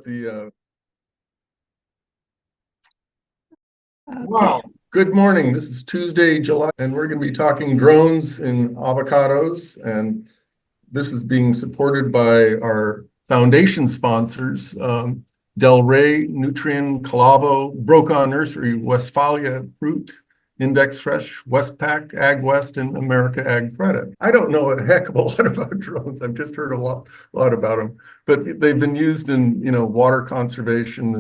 start the wow. Good morning. This is Tuesday, July, and we're going to be talking drones in avocados. And this is being supported by our foundation sponsors, Del Rey, Nutrien, Calvo, Brokaw Nursery, Westphalia Fruit, Index Fresh, Westpac, Ag West, and America Ag Credit. I don't know a heck of a lot about drones. I've just heard a lot about them, but they've been used in water conservation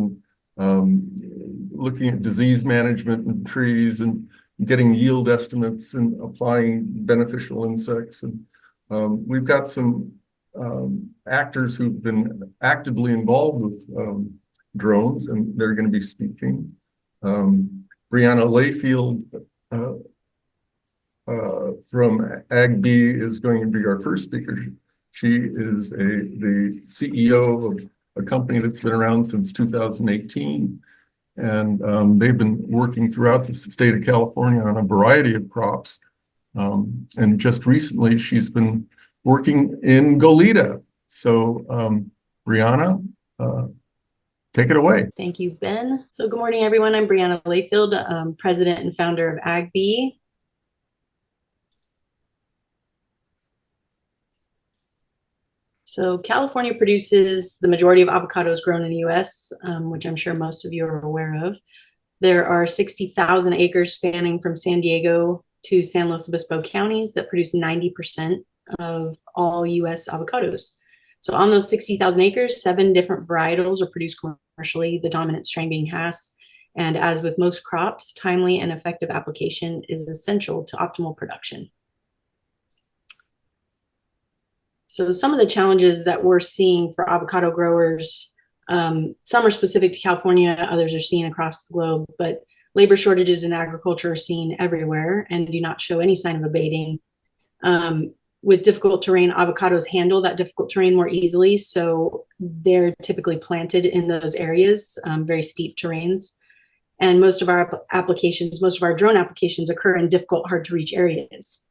and looking at disease management in trees and getting yield estimates and applying beneficial insects. And we've got some actors who've been actively involved with drones, and they're going to be speaking. Briana Layfield from Ag B is going to be our first speaker. She is the CEO of a company that's been around since 2018. And they've been working throughout the state of California on a variety of crops. And just recently, she's been working in Goleta. So, Briana, take it away. Thank you, Ben. So good morning, everyone. I'm Briana Layfield, president and founder of Ag B. So California produces the majority of avocados grown in the US, which I'm sure most of you are aware of. There are 60,000 acres spanning from San Diego to San Luis Obispo counties that produce 90% of all US avocados. So on those 60,000 acres, 7 different varietals are produced commercially, the dominant strain being CAS. And as with most crops, timely and effective application is essential to optimal production. So some of the challenges that we're seeing for avocado growers, some are specific to California, others are seen across the globe, but labor shortages in agriculture are seen everywhere and do not show any sign of abating. With difficult terrain, avocados handle that difficult terrain more easily, so they're typically planted in those areas, very steep terrains. And most of our drone applications occur in difficult, hard to reach areas.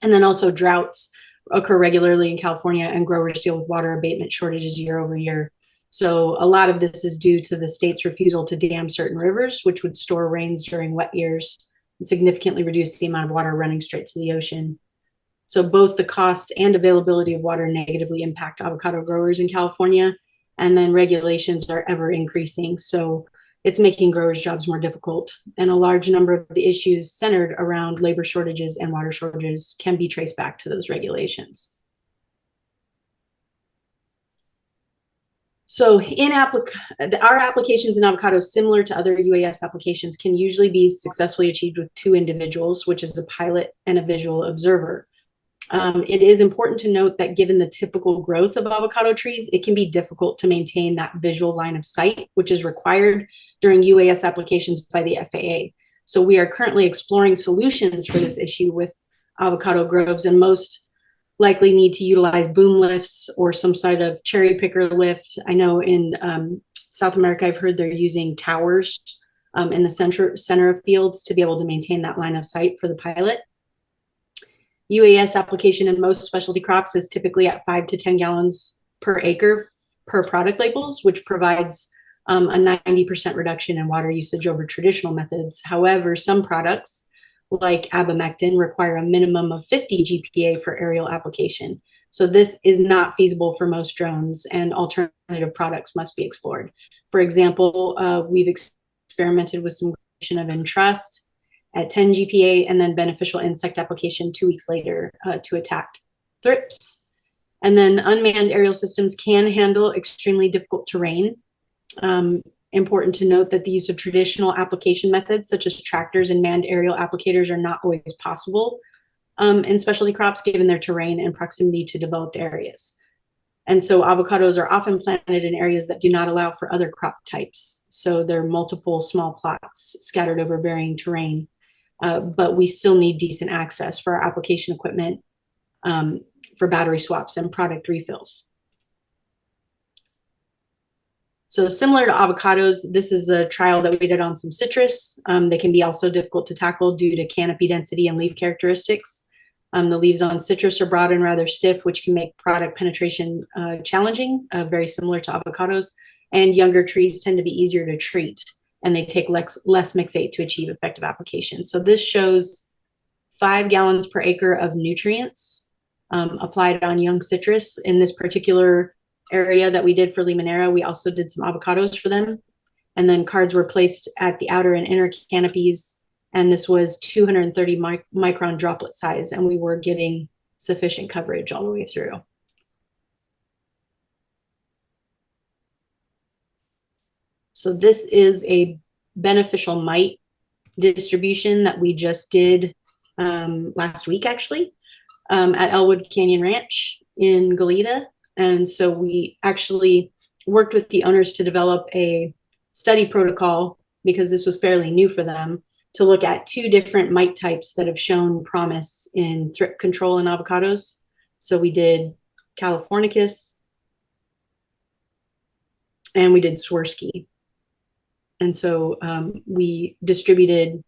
And then also droughts occur regularly in California, and growers deal with water abatement shortages year over year. So a lot of this is due to the state's refusal to dam certain rivers, which would store rains during wet years and significantly reduce the amount of water running straight to the ocean. So both the cost and availability of water negatively impact avocado growers in California, and then regulations are ever increasing. So it's making growers' jobs more difficult. And a large number of the issues centered around labor shortages and water shortages can be traced back to those regulations. So our applications in avocados, similar to other UAS applications, can usually be successfully achieved with 2 individuals, which is a pilot and a visual observer. It is important to note that given the typical growth of avocado trees, it can be difficult to maintain that visual line of sight, which is required during UAS applications by the FAA. So we are currently exploring solutions for this issue with avocado groves, and most likely need to utilize boom lifts or some sort of cherry picker lift. I know in South America, I've heard they're using towers in the center of fields to be able to maintain that line of sight for the pilot. UAS application in most specialty crops is typically at 5 to 10 gallons per acre per product labels, which provides a 90% reduction in water usage over traditional methods. However, some products like abamectin require a minimum of 50 GPA for aerial application. So this is not feasible for most drones, and alternative products must be explored. For example, we've experimented with some of Entrust at 10 GPA, and then beneficial insect application 2 weeks later to attack thrips. And then unmanned aerial systems can handle extremely difficult terrain. Important to note that the use of traditional application methods such as tractors and manned aerial applicators are not always possible in specialty crops given their terrain and proximity to developed areas. And so avocados are often planted in areas that do not allow for other crop types. So there are multiple small plots scattered over varying terrain. But we still need decent access for our application equipment, for battery swaps and product refills. So similar to avocados, this is a trial that we did on some citrus. They can be also difficult to tackle due to canopy density and leaf characteristics. The leaves on citrus are broad and rather stiff, which can make product penetration challenging, very similar to avocados. And younger trees tend to be easier to treat, and they take less mixate to achieve effective application. So this shows 5 gallons per acre of nutrients applied on young citrus. In this particular area that we did for Limoneria, we also did some avocados for them. And then cards were placed at the outer and inner canopies. And this was 230 micron droplet size. And we were getting sufficient coverage all the way through. So this is a beneficial mite distribution that we just did last week, actually, at Elwood Canyon Ranch in Goleta. And so we actually worked with the owners to develop a study protocol, because this was fairly new for them, to look at 2 different mite types that have shown promise in thrips control in avocados. So we did Californicus and we did Swirsky. And so we distributed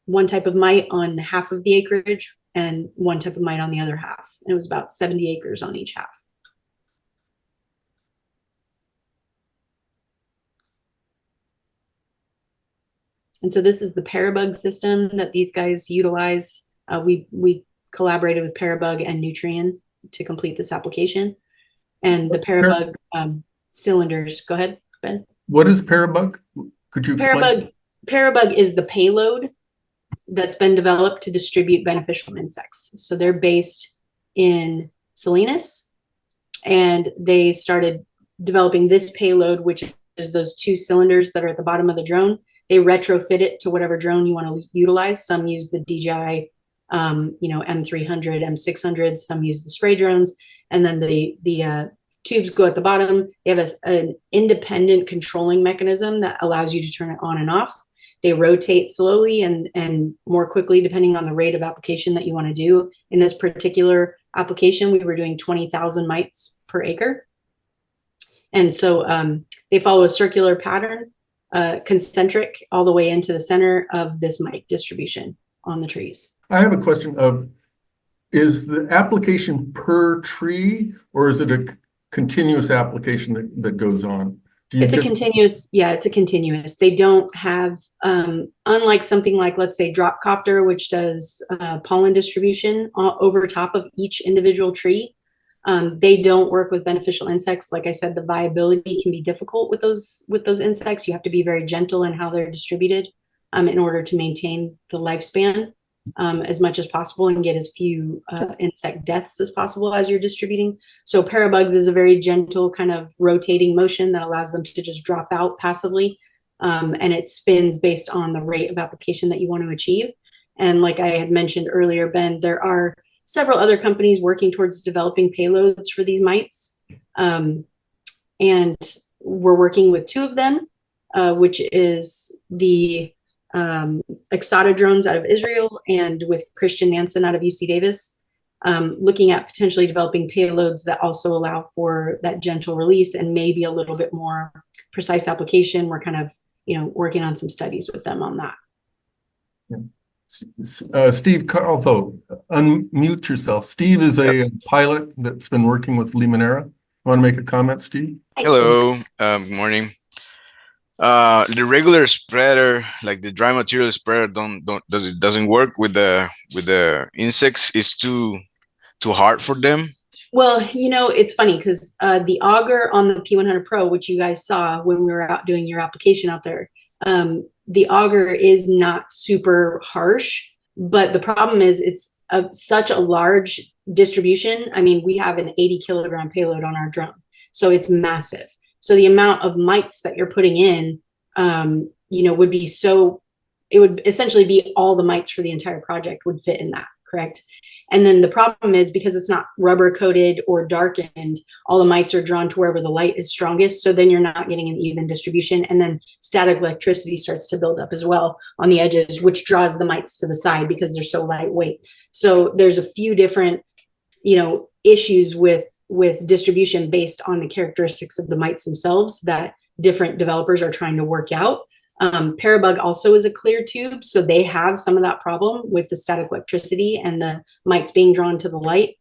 one type of mite on half of the acreage and one type of mite on the other half. And it was about 70 acres on each half. And so this is the Parabug system that these guys utilize. We collaborated with Parabug and Nutrien to complete this application. And the Parabug cylinders, go ahead, Ben. What is Parabug? Could you explain? Parabug is the payload that's been developed to distribute beneficial insects. So they're based in Salinas, and they started developing this payload, which is those 2 cylinders that are at the bottom of the drone. They retrofit it to whatever drone you want to utilize. Some use the DJI, M300, M600. Some use the spray drones, and then the tubes go at the bottom. They have an independent controlling mechanism that allows you to turn it on and off. They rotate slowly and more quickly depending on the rate of application that you want to do. In this particular application, we were doing 20,000 mites per acre. And so they follow a circular pattern, concentric, all the way into the center of this mite distribution on the trees. I have a question of, is the application per tree, or is it a continuous application that goes on? It's a continuous. They don't have, unlike something like, let's say, drop copter, which does pollen distribution over top of each individual tree. They don't work with beneficial insects. Like I said, the viability can be difficult with those insects. You have to be very gentle in how they're distributed in order to maintain the lifespan as much as possible and get as few insect deaths as possible as you're distributing. So Parabugs is a very gentle kind of rotating motion that allows them to just drop out passively. And it spins based on the rate of application that you want to achieve. And like I had mentioned earlier, Ben, there are several other companies working towards developing payloads for these mites. And we're working with 2 of them, which is the Exata drones out of Israel and with Christian Nansen out of UC Davis, looking at potentially developing payloads that also allow for that gentle release and maybe a little bit more precise application. We're kind of, working on some studies with them on that. Steve Calvo, unmute yourself. Steve is a pilot that's been working with Limoneria. Want to make a comment, Steve? Hello, good morning. The regular spreader, like the dry material spreader, doesn't work with the insects. It's too hard for them. Well, it's funny because the auger on the P100 Pro, which you guys saw when we were out doing your application out there, the auger is not super harsh, but the problem is it's such a large distribution. I mean, we have an 80 kilogram payload on our drone, so it's massive. So the amount of mites that you're putting in, would be it would essentially be all the mites for the entire project would fit in that, correct? And then the problem is because it's not rubber coated or darkened, all the mites are drawn to wherever the light is strongest. So then you're not getting an even distribution. And then static electricity starts to build up as well on the edges, which draws the mites to the side because they're so lightweight. So there's a few different, issues with distribution based on the characteristics of the mites themselves that different developers are trying to work out. Parabug also is a clear tube, so they have some of that problem with the static electricity and the mites being drawn to the light.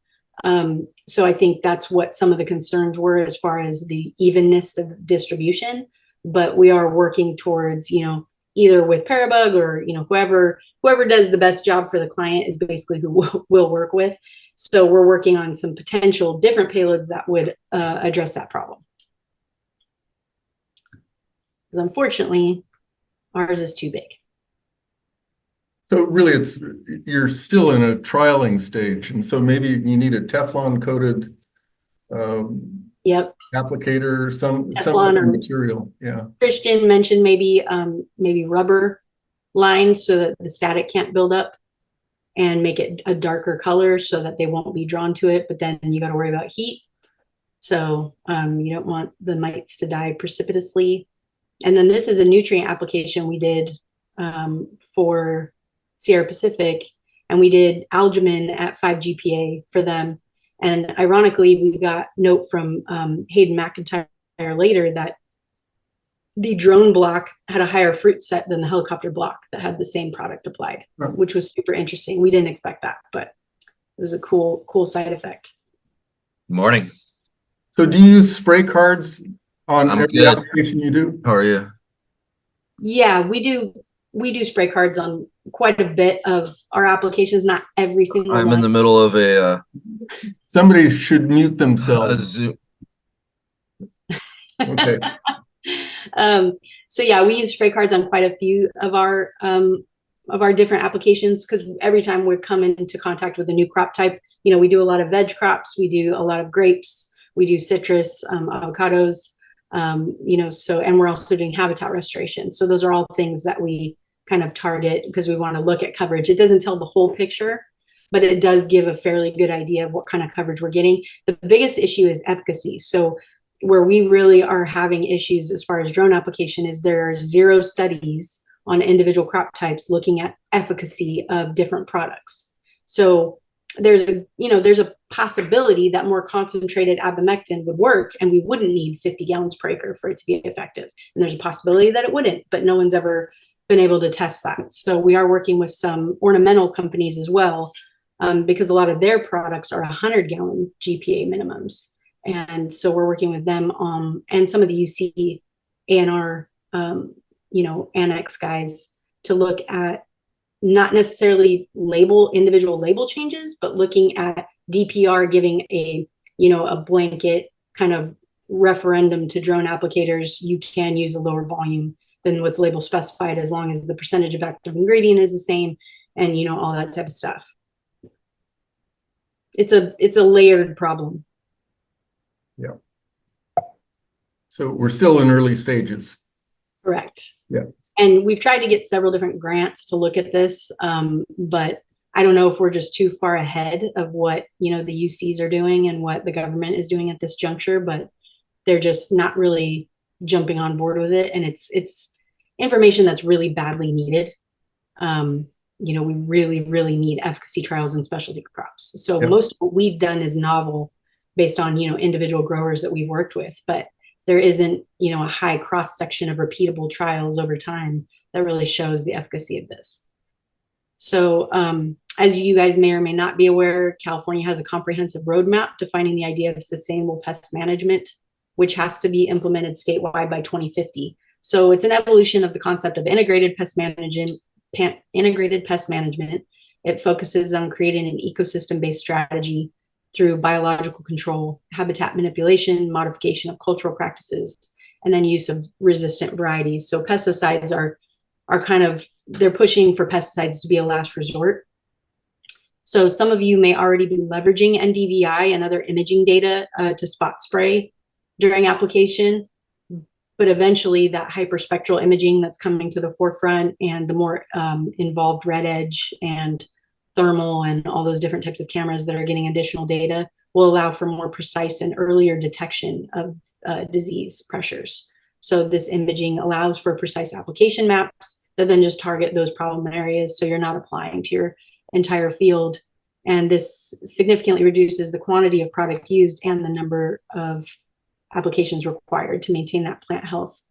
So I think that's what some of the concerns were as far as the evenness of distribution. But we are working towards, either with Parabug or, whoever does the best job for the client is basically who we'll work with. So we're working on some potential different payloads that would address that problem. Because unfortunately, ours is too big. So really, you're still in a trialing stage, and so maybe you need a Teflon coated Yep. applicator, some Teflon other or material. Yeah. Christian mentioned maybe rubber lines so that the static can't build up, and make it a darker color so that they won't be drawn to it. But then you got to worry about heat, so you don't want the mites to die precipitously. And then this is a nutrient application we did for Sierra Pacific, and we did albumin at 5 GPA for them. And ironically, we got note from Hayden McIntyre later that the drone block had a higher fruit set than the helicopter block that had the same product applied, which was super interesting. We didn't expect that, but it was a cool side effect. Good morning. So do you use spray cards on I'm every good. application you do? How are you? Yeah, we do spray cards on quite a bit of our applications, not every single I'm one. in the middle of a Somebody should mute themselves. Zoom. Okay. So yeah, we use spray cards on quite a few of our different applications, because every time we come into contact with a new crop type, we do a lot of veg crops, we do a lot of grapes, we do citrus, avocados, so, and we're also doing habitat restoration. So those are all things that we kind of target because we want to look at coverage. It doesn't tell the whole picture, but it does give a fairly good idea of what kind of coverage we're getting. The biggest issue is efficacy. So where we really are having issues as far as drone application is there are 0 studies on individual crop types looking at efficacy of different products. So there's a possibility that more concentrated abamectin would work and we wouldn't need 50 gallons per acre for it to be effective. And there's a possibility that it wouldn't, but no one's ever been able to test that. So we are working with some ornamental companies as well, because a lot of their products are 100-gallon GPA minimums. And so we're working with them and some of the UC ANR, annex guys to look at not necessarily individual label changes, but looking at DPR giving a blanket kind of referendum to drone applicators. You can use a lower volume than what's label specified as long as the percentage of active ingredient is the same, and all that type of stuff. It's a layered problem. Yeah. So we're still in early stages. Correct. Yeah. And we've tried to get several different grants to look at this, but I don't know if we're just too far ahead of what the UCs are doing and what the government is doing at this juncture, but they're just not really jumping on board with it. And it's information that's really badly needed. We really, really need efficacy trials in specialty crops. So most of what we've done is novel based on, individual growers that we've worked with, but there isn't, a high cross section of repeatable trials over time that really shows the efficacy of this. So as you guys may or may not be aware, California has a comprehensive roadmap defining the idea of sustainable pest management, which has to be implemented statewide by 2050. So it's an evolution of the concept of integrated pest management. It focuses on creating an ecosystem-based strategy through biological control, habitat manipulation, modification of cultural practices, and then use of resistant varieties. So pesticides are they're pushing for pesticides to be a last resort. So some of you may already be leveraging NDVI and other imaging data to spot spray during application, but eventually that hyperspectral imaging that's coming to the forefront and the more involved red edge and thermal and all those different types of cameras that are getting additional data will allow for more precise and earlier detection of disease pressures. So this imaging allows for precise application maps that then just target those problem areas, so you're not applying to your entire field. And this significantly reduces the quantity of product used and the number of applications required to maintain that plant health.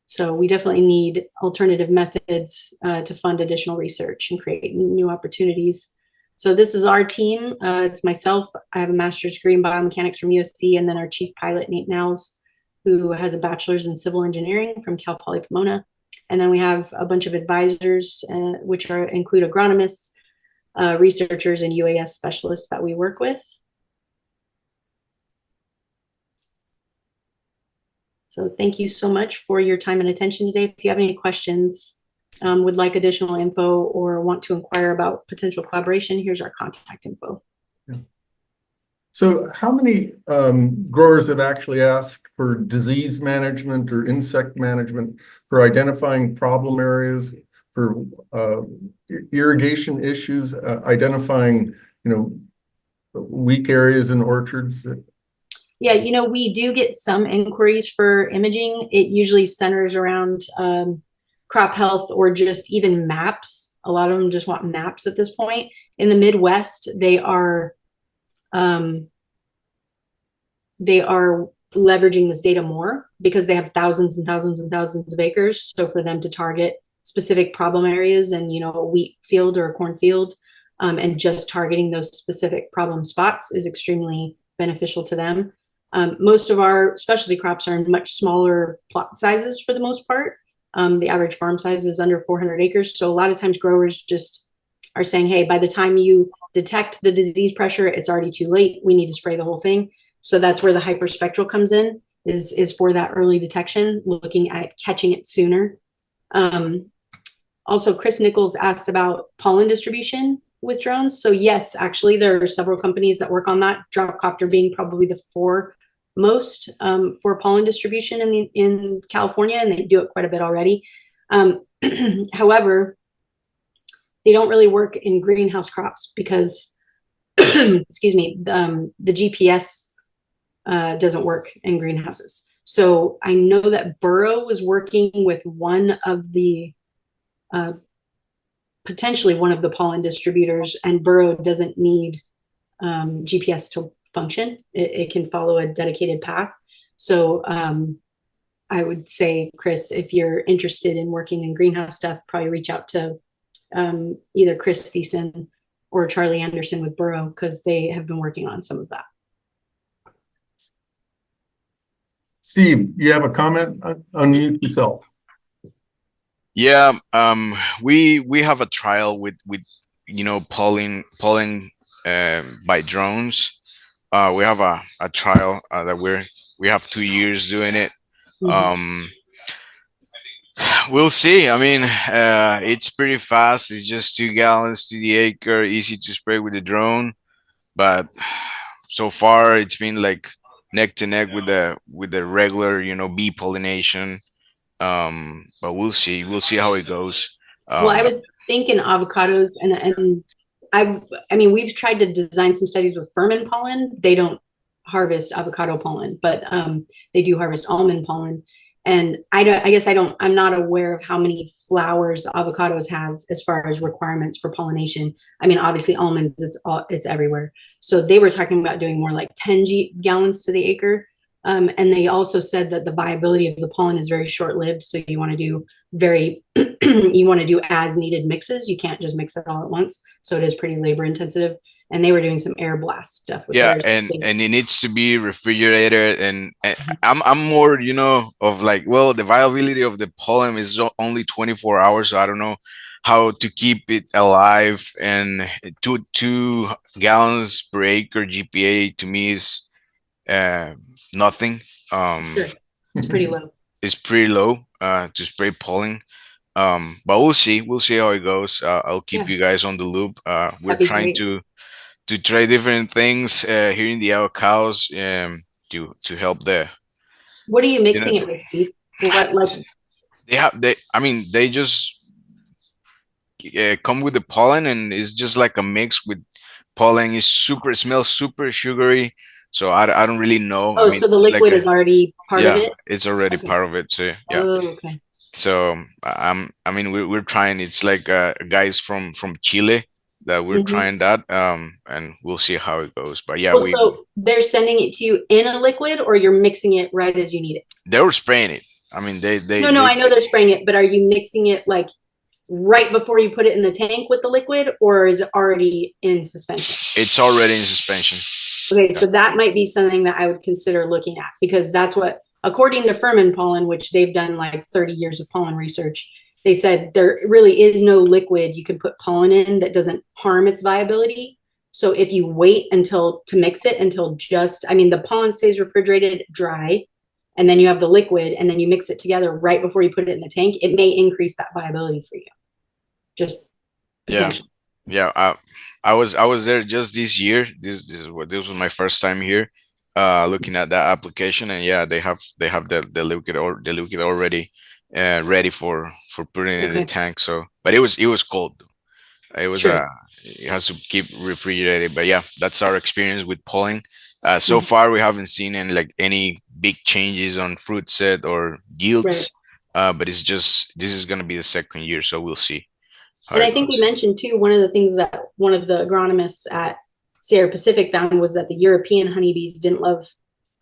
So we definitely need alternative methods to fund additional research and create new opportunities. So this is our team. It's myself. I have a master's degree in biomechanics from USC, and then our chief pilot, Nate Nels, who has a bachelor's in civil engineering from Cal Poly Pomona. And then we have a bunch of advisors, which include agronomists, researchers, and UAS specialists that we work with. So thank you so much for your time and attention today. If you have any questions, would like additional info, or want to inquire about potential collaboration, here's our contact info. Yeah. So how many growers have actually asked for disease management or insect management, for identifying problem areas, for irrigation issues, identifying, weak areas in orchards? Yeah, we do get some inquiries for imaging. It usually centers around crop health or just even maps. A lot of them just want maps at this point. In the Midwest, they are leveraging this data more because they have thousands and thousands and thousands of acres. So for them to target specific problem areas and, a wheat field or a corn field, and just targeting those specific problem spots is extremely beneficial to them. Most of our specialty crops are in much smaller plot sizes for the most part. The average farm size is under 400 acres. So a lot of times growers just are saying, hey, by the time you detect the disease pressure, it's already too late. We need to spray the whole thing. So that's where the hyperspectral comes in, is for that early detection, looking at catching it sooner. Also, Chris Nichols asked about pollen distribution with drones. So yes, actually, there are several companies that work on that, Dropcopter being probably the foremost for pollen distribution in California, and they do it quite a bit already. However, they don't really work in greenhouse crops because, excuse me, the GPS doesn't work in greenhouses. So I know that Burrow was working with one of the potentially one of the pollen distributors, and Burrow doesn't need GPS to function. It can follow a dedicated path. So I would say, Chris, if you're interested in working in greenhouse stuff, probably reach out to either Chris Thiessen or Charlie Anderson with Burrow, because they have been working on some of that. Steve, you have a comment? Unmute yourself. Yeah, we have a trial with polling by drones. We have a trial that we have 2 years doing it. We'll see. I mean, it's pretty fast. It's just 2 gallons to the acre, easy to spray with the drone. But so far, it's been like neck to neck with the regular, bee pollination. But we'll see how it goes. Well, I would think in avocados, and I mean, we've tried to design some studies with Furman pollen. They don't harvest avocado pollen, but they do harvest almond pollen. And I'm not aware of how many flowers the avocados have as far as requirements for pollination. I mean, obviously almonds, it's everywhere. So they were talking about doing more like 10 gallons to the acre. And they also said that the viability of the pollen is very short-lived. So you want to do as needed mixes. You can't just mix it all at once. So it is pretty labor intensive. And they were doing some air blast stuff. Yeah, and it needs to be refrigerated. And I'm more, of like, well, the viability of the pollen is only 24 hours. So I don't know how to keep it alive. And 2 gallons per acre GPA to me is nothing. Sure. It's pretty low. It's pretty low to spray pollen. But we'll see how it goes. I'll keep you guys on the loop. We're trying to try different things here in the avocados to help the. What are you mixing it with, Steve? They just come with the pollen, and it's just like a mix with pollen. It smells super sugary. So I don't really know. Oh, so the liquid is already part of it? It's already part of it. So yeah. Oh, okay. So we're trying. It's like guys from Chile that we're trying that. And we'll see how it goes. But yeah, so they're sending it to you in a liquid, or you're mixing it right as you need it? They were spraying it. I mean, they No, I know they're spraying it, but are you mixing it like right before you put it in the tank with the liquid, or is it already in suspension? it's already in suspension. Okay, so that might be something that I would consider looking at, because that's what, according to Furman pollen, which they've done like 30 years of pollen research, they said there really is no liquid you can put pollen in that doesn't harm its viability. So if you wait to mix it until the pollen stays refrigerated dry, and then you have the liquid, and then you mix it together right before you put it in the tank, it may increase that viability for you. Just potential. Yeah. I was there just this year. This was my first time here, looking at that application, and yeah, they have the liquid already, ready for putting in the tank. So, but it was cold. It was Sure. it has to keep refrigerated. But yeah, that's our experience with pollen. So far, we haven't seen any big changes on fruit set or yields. But this is going to be the second year, so we'll see. And I think we mentioned too, one of the things that one of the agronomists at Sierra Pacific found was that the European honeybees didn't love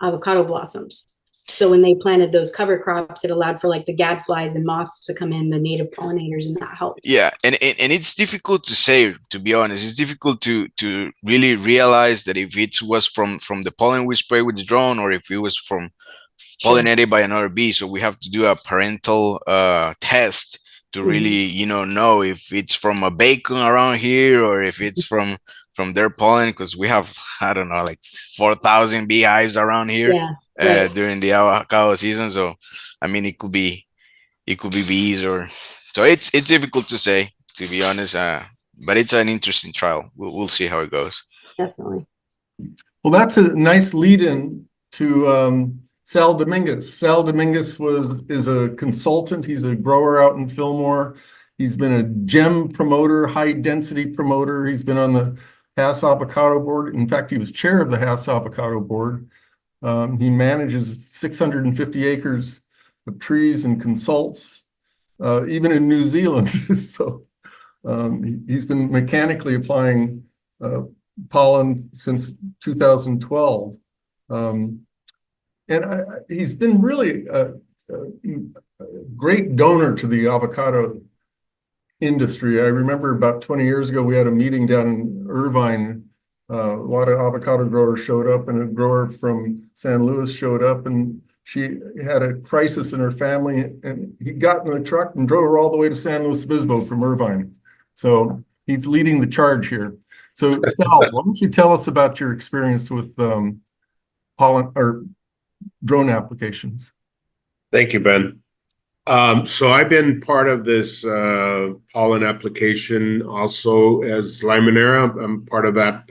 avocado blossoms. So when they planted those cover crops, it allowed for like the gadflies and moths to come in, the native pollinators, and that helped. Yeah, and it's difficult to say, to be honest. It's difficult to really realize that if it was from the pollen we spray with the drone, or if it was from pollinated by another bee. So we have to do a parental test to really know if it's from a bacon around here or if it's from their pollen, because we have, I don't know, like 4,000 beehives around here during the avocado season. So I mean, it could be bees, or so it's difficult to say, to be honest, but it's an interesting trial. We'll see how it goes. Definitely. Well, that's a nice lead-in to Sal Dominguez. Sal Dominguez is a consultant. He's a grower out in Fillmore. He's been a gem promoter, high density promoter. He's been on the CAS Avocado board. In fact, he was chair of the CAS Avocado board. He manages 650 acres of trees and consults, even in New Zealand. So he's been mechanically applying pollen since 2012. And he's been really a great donor to the avocado industry. I remember about 20 years ago, we had a meeting down in Irvine. A lot of avocado growers showed up, and a grower from San Luis showed up, and she had a crisis in her family, and he got in the truck and drove her all the way to San Luis Obispo from Irvine. So he's leading the charge here. So Sal, why don't you tell us about your experience with pollen or drone applications? Thank you, Ben. So I've been part of this pollen application also as Limoneria. I'm part of that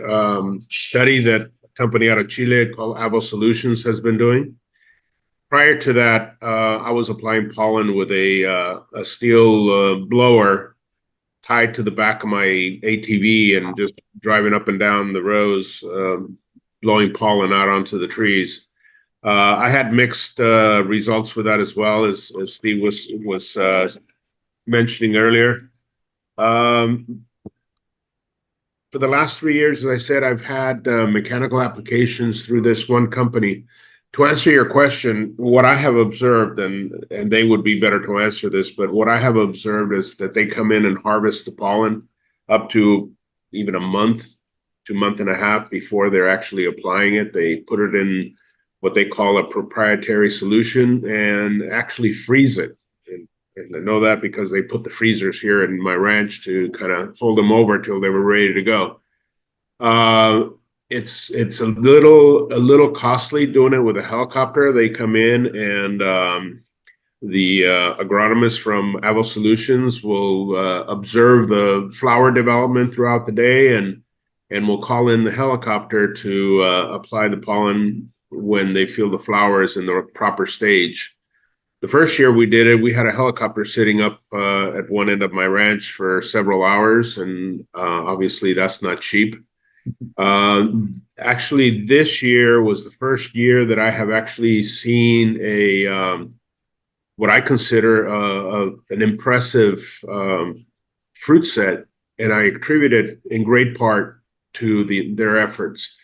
study that a company out of Chile called Avo Solutions has been doing. Prior to that, I was applying pollen with a steel blower tied to the back of my ATV and just driving up and down the rows, blowing pollen out onto the trees. I had mixed results with that as well, as Steve was mentioning earlier. For the last 3 years, as I said, I've had mechanical applications through this one company. To answer your question, what I have observed, and they would be better to answer this, but what I have observed is that they come in and harvest the pollen up to even a month to month and a half before they're actually applying it. They put it in what they call a proprietary solution and actually freeze it. And I know that because they put the freezers here in my ranch to kind of hold them over till they were ready to go. It's a little costly doing it with a helicopter. They come in and the agronomist from Avo Solutions will observe the flower development throughout the day and will call in the helicopter to apply the pollen when they feel the flowers in the proper stage. The first year we did it, we had a helicopter sitting up at one end of my ranch for several hours, and obviously that's not cheap. Actually, this year was the first year that I have actually seen a what I consider an impressive fruit set, and I attribute it in great part to their efforts.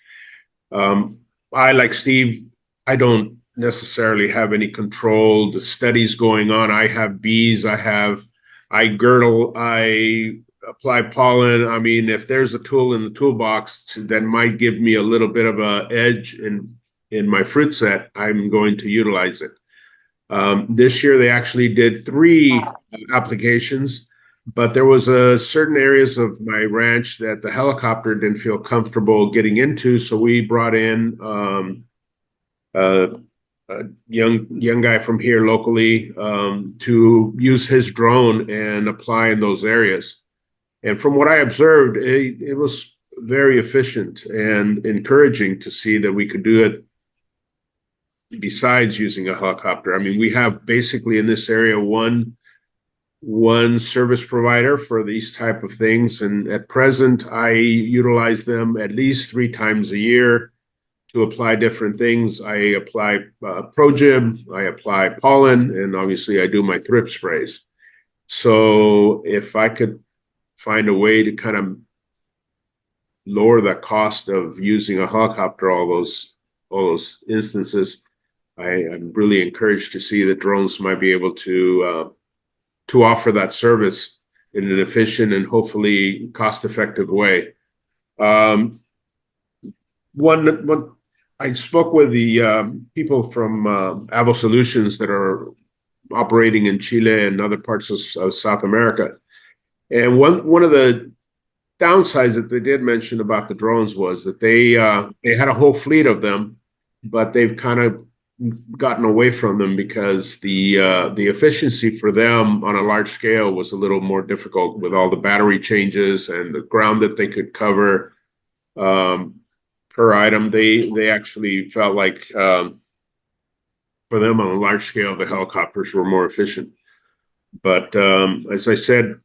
I, like Steve, I don't necessarily have any control. The studies going on. I have bees. I girdle. I apply pollen. I mean, if there's a tool in the toolbox that might give me a little bit of a edge in my fruit set, I'm going to utilize it. This year they actually did 3 applications, but there was certain areas of my ranch that the helicopter didn't feel comfortable getting into, so we brought in a young guy from here locally to use his drone and apply in those areas. And from what I observed, it was very efficient and encouraging to see that we could do it besides using a helicopter. I mean, we have basically in this area one service provider for these type of things, and at present I utilize them at least 3 times a year to apply different things. I apply ProGib, I apply pollen, and obviously I do my thrip sprays. So if I could find a way to kind of lower the cost of using a helicopter, all those instances, I'm really encouraged to see that drones might be able to offer that service in an efficient and hopefully cost-effective way. One I spoke with the people from Avo Solutions that are operating in Chile and other parts of South America, and one of the downsides that they did mention about the drones was that they had a whole fleet of them, but they've kind of gotten away from them because the efficiency for them on a large scale was a little more difficult with all the battery changes and the ground that they could cover per item. They actually felt like for them on a large scale, the helicopters were more efficient. But as I said,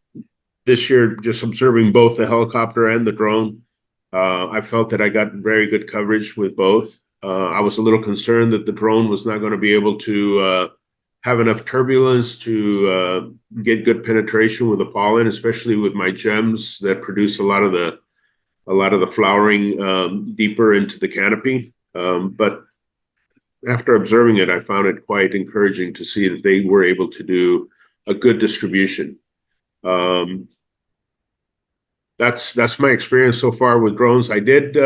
this year, just observing both the helicopter and the drone, I felt that I got very good coverage with both. I was a little concerned that the drone was not going to be able to have enough turbulence to get good penetration with the pollen, especially with my gems that produce a lot of the flowering deeper into the canopy. But after observing it, I found it quite encouraging to see that they were able to do a good distribution. That's my experience so far with drones. I did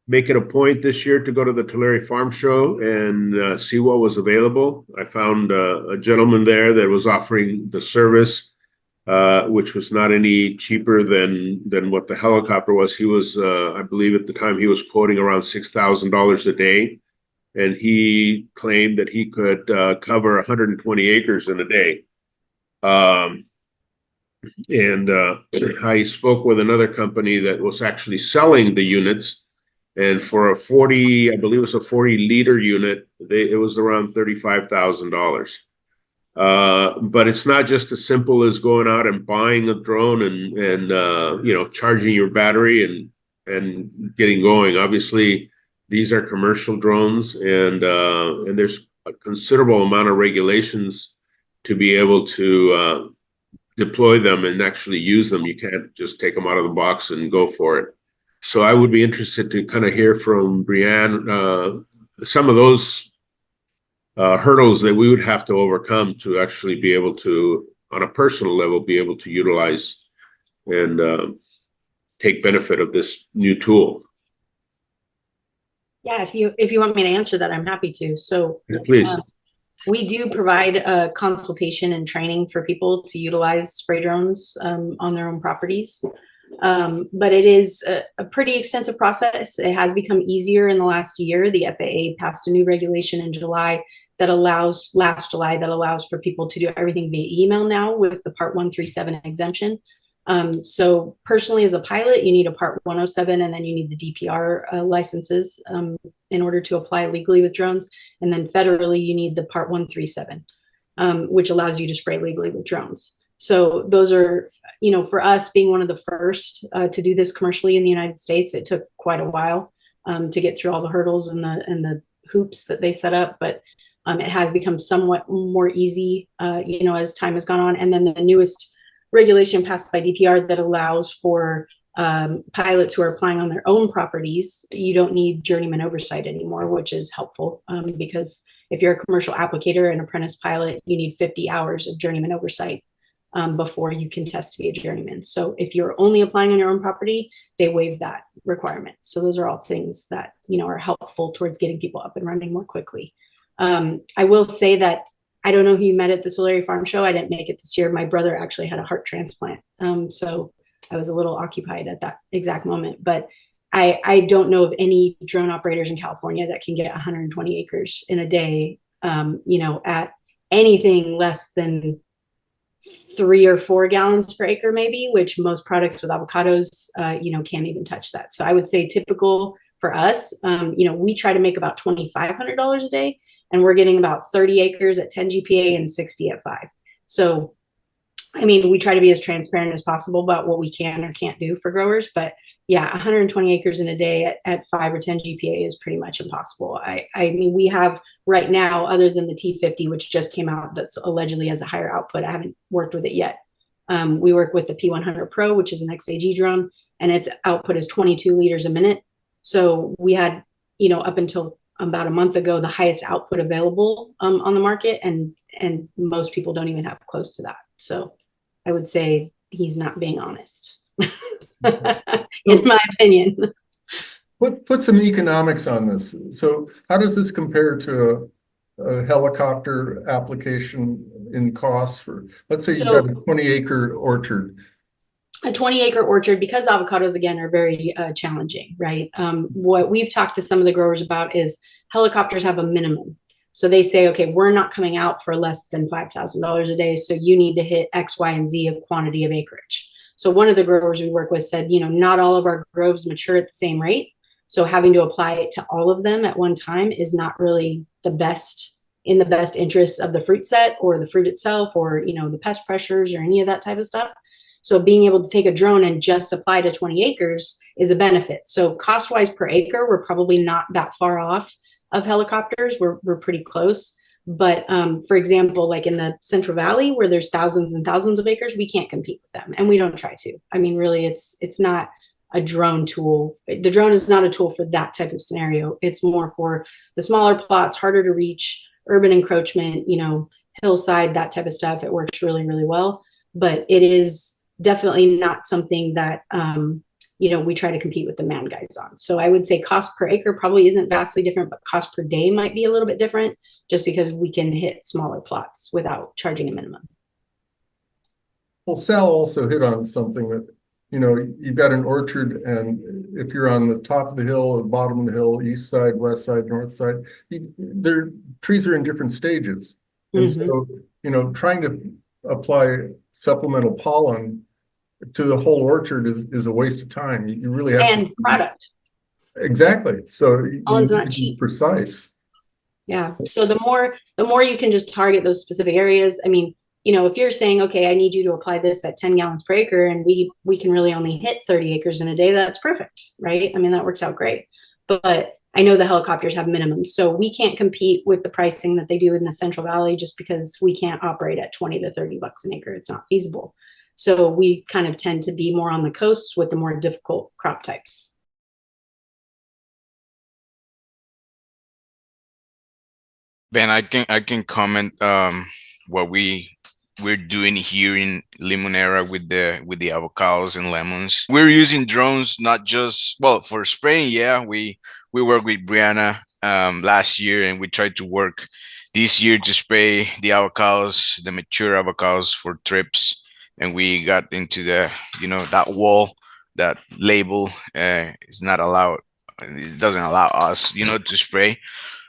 make it a point this year to go to the Tulare Farm Show and see what was available. I found a gentleman there that was offering the service, which was not any cheaper than what the helicopter was. He was, I believe at the time, he was quoting around $6,000 a day, and he claimed that he could cover 120 acres in a day. And I spoke with another company that was actually selling the units. And for a 40, I believe it was a 40-liter unit, it was around $35,000. But it's not just as simple as going out and buying a drone and charging your battery and getting going. Obviously, these are commercial drones, and there's a considerable amount of regulations to be able to deploy them and actually use them. You can't just take them out of the box and go for it. So I would be interested to kind of hear from Brianne some of those hurdles that we would have to overcome to actually be able to, on a personal level, be able to utilize and take benefit of this new tool. Yeah, if you want me to answer that, I'm happy to. So Please. We do provide consultation and training for people to utilize spray drones on their own properties. But it is a pretty extensive process. It has become easier in the last year. The FAA passed a new regulation in July that allows for people to do everything via email now with the Part 137 exemption. So personally, as a pilot, you need a Part 107, and then you need the DPR licenses in order to apply legally with drones. And then federally, you need the Part 137, which allows you to spray legally with drones. So those are, for us being one of the first to do this commercially in the United States, it took quite a while to get through all the hurdles and the hoops that they set up. But it has become somewhat more easy, as time has gone on. And then the newest regulation passed by DPR that allows for pilots who are applying on their own properties, you don't need journeyman oversight anymore, which is helpful because if you're a commercial applicator and apprentice pilot, you need 50 hours of journeyman oversight before you can test to be a journeyman. So if you're only applying on your own property, they waive that requirement. So those are all things that, you know, are helpful towards getting people up and running more quickly. I will say that I don't know who you met at the Tulare Farm Show. I didn't make it this year. My brother actually had a heart transplant. So I was a little occupied at that exact moment, but I don't know of any drone operators in California that can get 120 acres in a day, you know, at anything less than 3 or 4 gallons per acre, maybe, which most products with avocados, you know, can't even touch that. So I would say typical for us, you know, we try to make about $2,500 a day, and we're getting about 30 acres at 10 GPA and 60 at 5. So, I mean, we try to be as transparent as possible about what we can or can't do for growers, but yeah, 120 acres in a day at 5 or 10 GPA is pretty much impossible. I mean, we have right now, other than the T50, which just came out, that's allegedly has a higher output. I haven't worked with it yet. We work with the P100 Pro, which is an XAG drone, and its output is 22 liters a minute. So we had, you know, up until about a month ago, the highest output available on the market, and most people don't even have close to that. So I would say he's not being honest. In my opinion. Put some economics on this. So how does this compare to a helicopter application in costs for, let's say you've got a 20-acre orchard? A 20-acre orchard, because avocados, again, are very challenging, right? What we've talked to some of the growers about is helicopters have a minimum. So they say, okay, we're not coming out for less than $5,000 a day, so you need to hit X, Y, and Z of quantity of acreage. So one of the growers we work with said, you know, not all of our groves mature at the same rate. So having to apply it to all of them at one time is not really the best, in the best interest of the fruit set or the fruit itself, or, you know, the pest pressures or any of that type of stuff. So being able to take a drone and just apply to 20 acres is a benefit. So cost-wise per acre, we're probably not that far off of helicopters. We're pretty close. But for example, like in the Central Valley, where there's thousands and thousands of acres, we can't compete with them, and we don't try to. I mean, really, it's not a drone tool. The drone is not a tool for that type of scenario. It's more for the smaller plots, harder to reach, urban encroachment, you know, hillside, that type of stuff. It works really, really well. But it is definitely not something that you know, we try to compete with the man guys on. So I would say cost per acre probably isn't vastly different, but cost per day might be a little bit different, just because we can hit smaller plots without charging a minimum. Well, Sal also hit on something that, you know, you've got an orchard, and if you're on the top of the hill or the bottom of the hill, east side, west side, north side, their trees are in different stages. And so, you know, trying to apply supplemental pollen to the whole orchard is a waste of time. You really have and to product. Exactly. So you Pollen's need not to be cheap. precise. Yeah. So the more you can just target those specific areas. I mean, you know, if you're saying, okay, I need you to apply this at 10 gallons per acre, and we can really only hit 30 acres in a day, that's perfect, right? I mean, that works out great. But I know the helicopters have minimums, so we can't compete with the pricing that they do in the Central Valley just because we can't operate at 20 to 30 bucks an acre. It's not feasible. So we kind of tend to be more on the coasts with the more difficult crop types. Ben, I can comment what we're doing here in Limoneria with the avocados and lemons. We're using drones not just, well, for spraying. Yeah, we worked with Briana last year, and we tried to work this year to spray the avocados, the mature avocados, for trips. And we got into the, you know, that wall, that label is not allowed. It doesn't allow us, you know, to spray.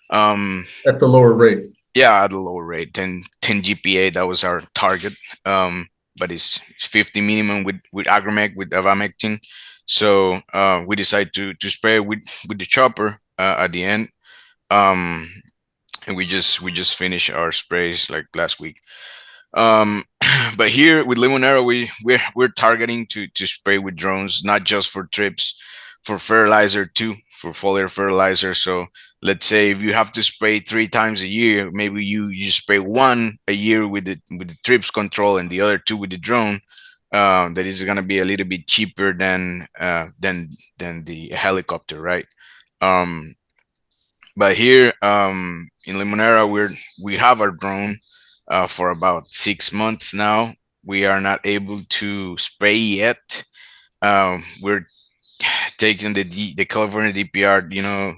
At the lower rate. Yeah, at a lower rate, 10 GPA, that was our target. But it's 50 minimum with agromec, with avamectin. So we decided to spray with the chopper at the end. And we just finished our sprays like last week. But here with Limoneria, we're targeting to spray with drones, not just for trips, for fertilizer too, for foliar fertilizer. So let's say if you have to spray 3 times a year, maybe you spray 1 a year with the trips control, and the other 2 with the drone. That is gonna be a little bit cheaper than the helicopter, right? But here in Limoneira, we have our drone for about 6 months now. We are not able to spray yet. We're taking the California DPR,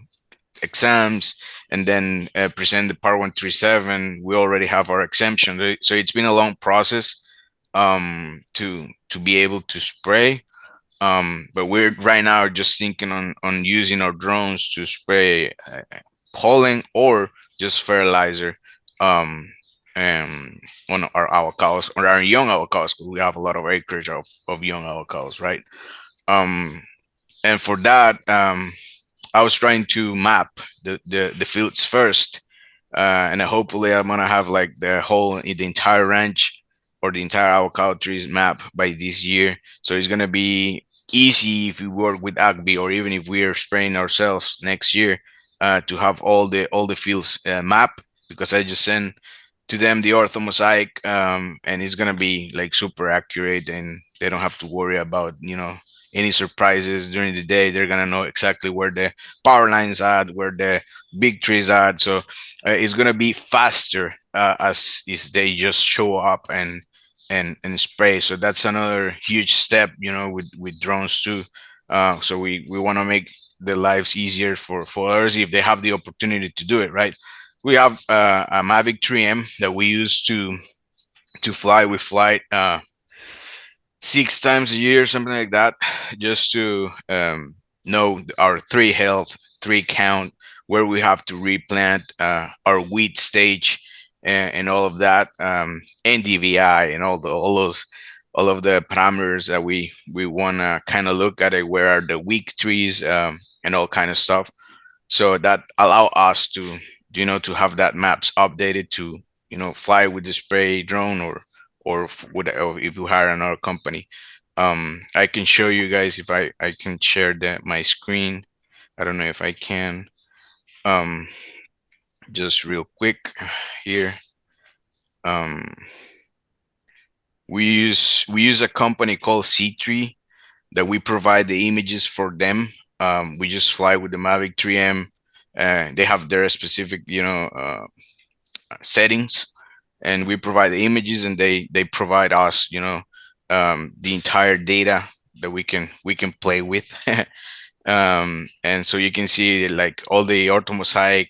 exams, and then present the Part 137. We already have our exemption, so it's been a long process to be able to spray. But we're right now just thinking on using our drones to spray pollen or just fertilizer um on our avocados or our young avocados, 'cause we have a lot of acreage of young avocados, right? um and for that, I was trying to map the fields first, and then hopefully I'm gonna have like the entire ranch or the entire avocado trees map by this year. So it's gonna be easy if we work with AgB, or even if we are spraying ourselves next year, to have all the fields map, because I just send to them the ortho mosaic, and it's gonna be like super accurate, and they don't have to worry about any surprises during the day. They're gonna know exactly where the power lines at, where the big trees at. So it's gonna be faster, as if they just show up and spray. So that's another huge step, with drones too. So we want to make the lives easier for others if they have the opportunity to do it, right? We have a Mavic 3M that we use to fly. We fly 6 times a year, something like that, just to know our tree health, tree count, where we have to replant, our weed stage, and all of that, NDVI, and all of the parameters that we want to kind of look at it. Where are the weak trees, and all kind of stuff. So that allow us to have that maps updated to fly with the spray drone, or if you hire another company. I can show you guys if I can share my screen. I don't know if I can. um just real quick here. um we use a company called C3 that we provide the images for them. We just fly with the Mavic 3M. They have their specific settings, and we provide the images, and they provide us the entire data that we can play with. And so you can see like all the orthomosaic,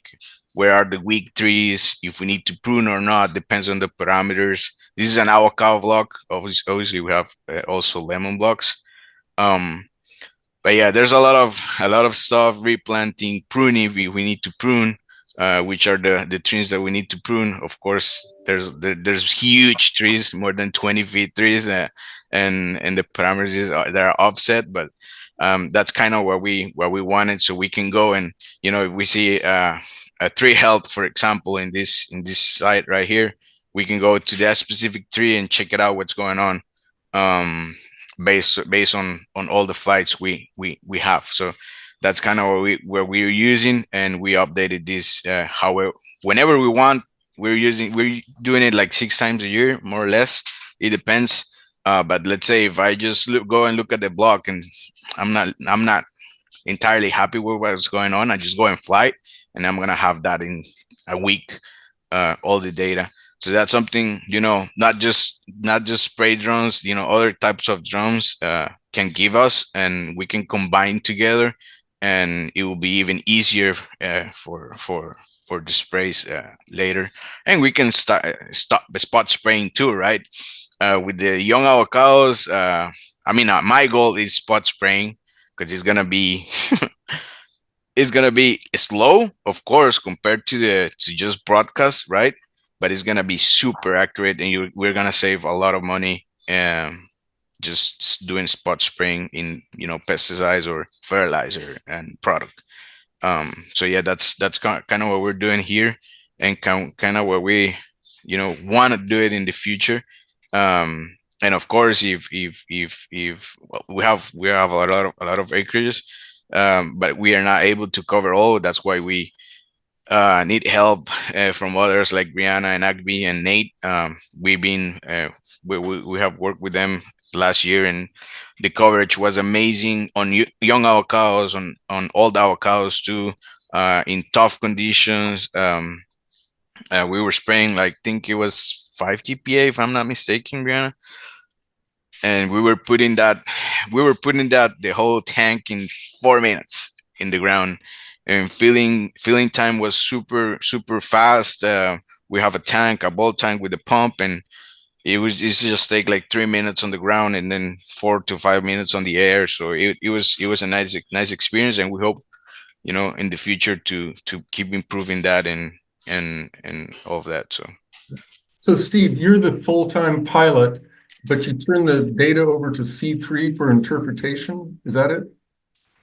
where are the weak trees, if we need to prune or not, depends on the parameters. This is an avocado block. Obviously we have also lemon blocks. But yeah, there's a lot of stuff: replanting, pruning, we need to prune, which are the trees that we need to prune. Of course, there's huge trees, more than 20 feet trees, and the parameters they're offset. But that's kind of where we want it, so we can go and if we see a tree health, for example, in this site right here, we can go to that specific tree and check it out, what's going on. Based on all the flights we have. So that's kind of where we're using, and we updated this however whenever we want. We're doing it like 6 times a year, more or less. It depends. But let's say if I just go and look at the block, and I'm not entirely happy with what's going on, I just go and fly, and I'm gonna have that in a week, all the data. So that's something, not just spray drones, other types of drones can give us, and we can combine together, and it will be even easier for the sprays later. And we can stop spot spraying too, right? With the young avocados, my goal is spot spraying, because it's gonna be slow, of course, compared to just broadcast, right? But it's gonna be super accurate, and we're gonna save a lot of money, just doing spot spraying in pesticides or fertilizer and product. So yeah, that's kind of what we're doing here, and kind of what we want to do it in the future. And of course, if well, we have a lot of acreages, but we are not able to cover all. That's why we need help from others like Briana and Agbi and Nate. We have worked with them last year, and the coverage was amazing on young avocados, on old avocados too. in tough conditions. We were spraying, like, I think it was 5 GPA, if I'm not mistaken, Brianna. And we were putting that the whole tank in 4 minutes in the ground, and filling time was super fast. We have a ball tank with a pump, and it's just take like 3 minutes on the ground and then 4 to 5 minutes on the air. So it was a nice experience, and we hope, in the future to keep improving that and all of that. So Steve, you're the full-time pilot, but you turn the data over to C3 for interpretation. Is that it?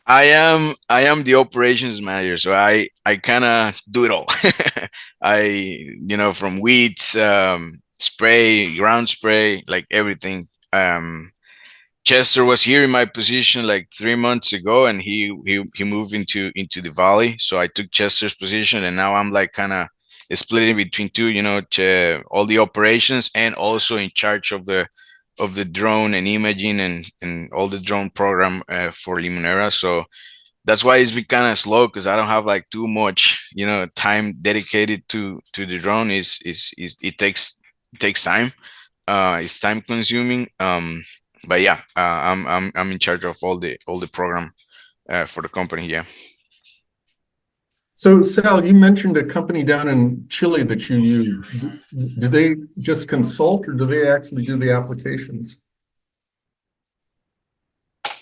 I am the operations manager, so I kind of do it all. From weeds, spray, ground spray, like everything. Chester was here in my position like 3 months ago, and he moved into the valley. So I took Chester's position, and now I'm like kind of splitting between two, all the operations, and also in charge of the drone and imaging and all the drone program for Limoneria. So that's why it's been kind of slow, because I don't have like too much, time dedicated to the drone. It takes time. It's time consuming. But yeah, I'm in charge of all the program for the company. Yeah. So Sal, you mentioned a company down in Chile that you use. Do they just consult, or do they actually do the applications?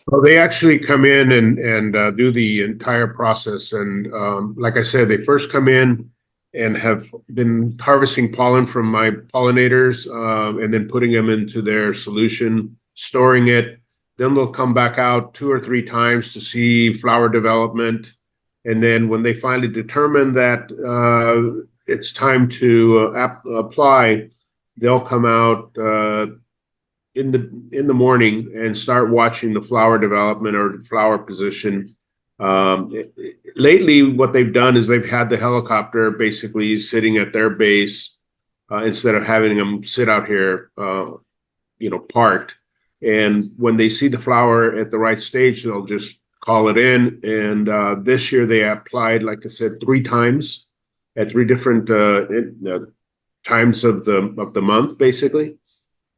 Well, they actually come in and do the entire process. And like I said, they first come in and have been harvesting pollen from my pollinators, and then putting them into their solution, storing it. Then they'll come back out 2 or 3 times to see flower development. And then when they finally determine that it's time to apply, they'll come out in the morning and start watching the flower development or flower position. Lately, what they've done is they've had the helicopter basically sitting at their base instead of having them sit out here, parked. And when they see the flower at the right stage, they'll just call it in. And this year they applied, like I said, 3 times at 3 different times of the month, basically.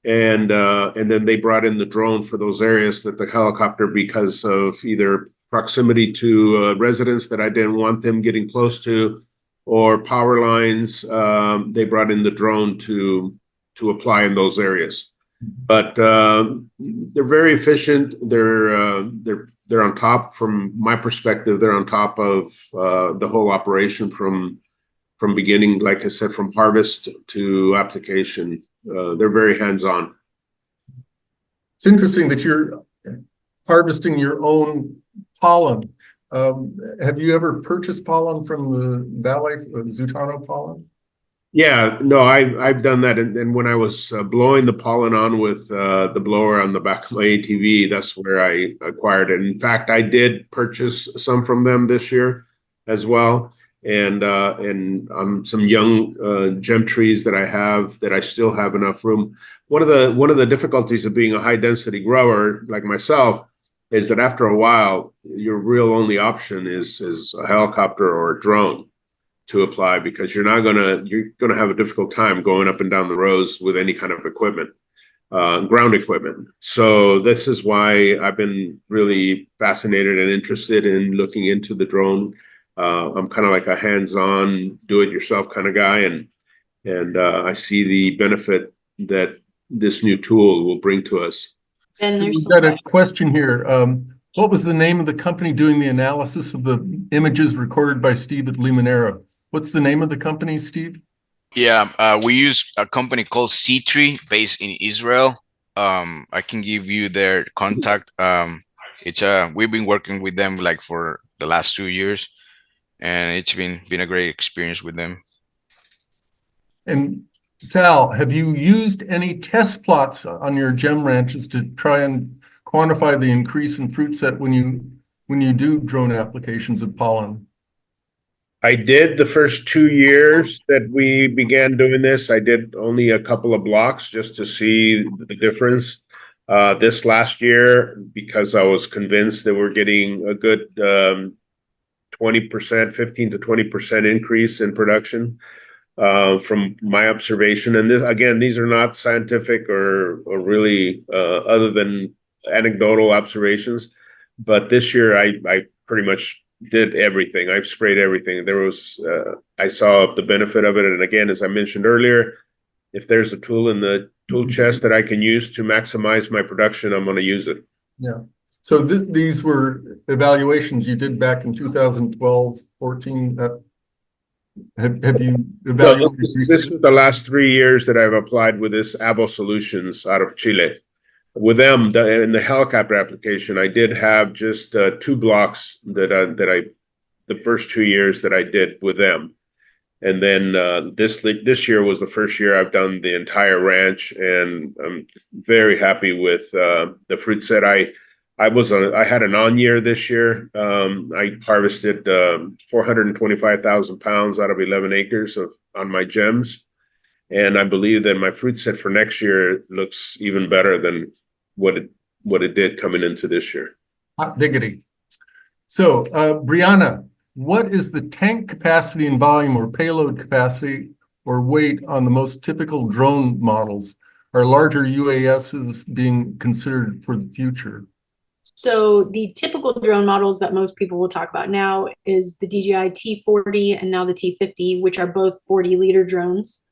And then they brought in the drone for those areas that the helicopter, because of either proximity to residents that I didn't want them getting close to, or power lines, they brought in the drone to apply in those areas. But they're very efficient. They're on top. From my perspective, they're on top of the whole operation from beginning, like I said, from harvest to application. They're very hands-on. It's interesting that you're harvesting your own pollen. Have you ever purchased pollen from the valley, Zutano pollen? Yeah, no, I've done that. And when I was blowing the pollen on with the blower on the back of my ATV, that's where I acquired it. In fact, I did purchase some from them this year as well. And some young gem trees that I have, that I still have enough room. One of the difficulties of being a high density grower like myself is that after a while, your real only option is a helicopter or a drone to apply, because you're gonna have a difficult time going up and down the roads with any kind of equipment, ground equipment. So this is why I've been really fascinated and interested in looking into the drone. I'm kind of like a hands-on, do-it-yourself kind of guy, and I see the benefit that this new tool will bring to us. So we've got a question here. What was the name of the company doing the analysis of the images recorded by Steve at Limoneria? What's the name of the company, Steve? Yeah, we use a company called C3 based in Israel. I can give you their contact. We've been working with them like for the last 2 years, and it's been a great experience with them. And Sal, have you used any test plots on your gem ranches to try and quantify the increase in fruit set when you do drone applications of pollen? I did the first 2 years that we began doing this. I did only a couple of blocks just to see the difference. This last year, because I was convinced that we're getting a good 20 20%, 15 to 20% increase in production from my observation. And this, again, these are not scientific or really other than anecdotal observations. But this year, I pretty much did everything. I've sprayed everything. I saw the benefit of it. And again, as I mentioned earlier, if there's a tool in the tool chest that I can use to maximize my production, I'm going to use it. Yeah. So these were evaluations you did back in 2012, 14. Have you evaluated This was the last 3 years that I've applied with this Avo Solutions out of Chile. With them, in the helicopter application, I did have just 2 blocks the first 2 years that I did with them. And then this year was the first year I've done the entire ranch, and I'm very happy with the fruit set. I had an on year this year. I harvested 425,000 pounds out of 11 acres on my gems, and I believe that my fruit set for next year looks even better than what it did coming into this year. hot diggity? So, Briana, what is the tank capacity and volume or payload capacity or weight on the most typical drone models? Are larger UASs being considered for the future? So the typical drone models that most people will talk about now is the DJI T40 and now the T50, which are both 40-liter drones.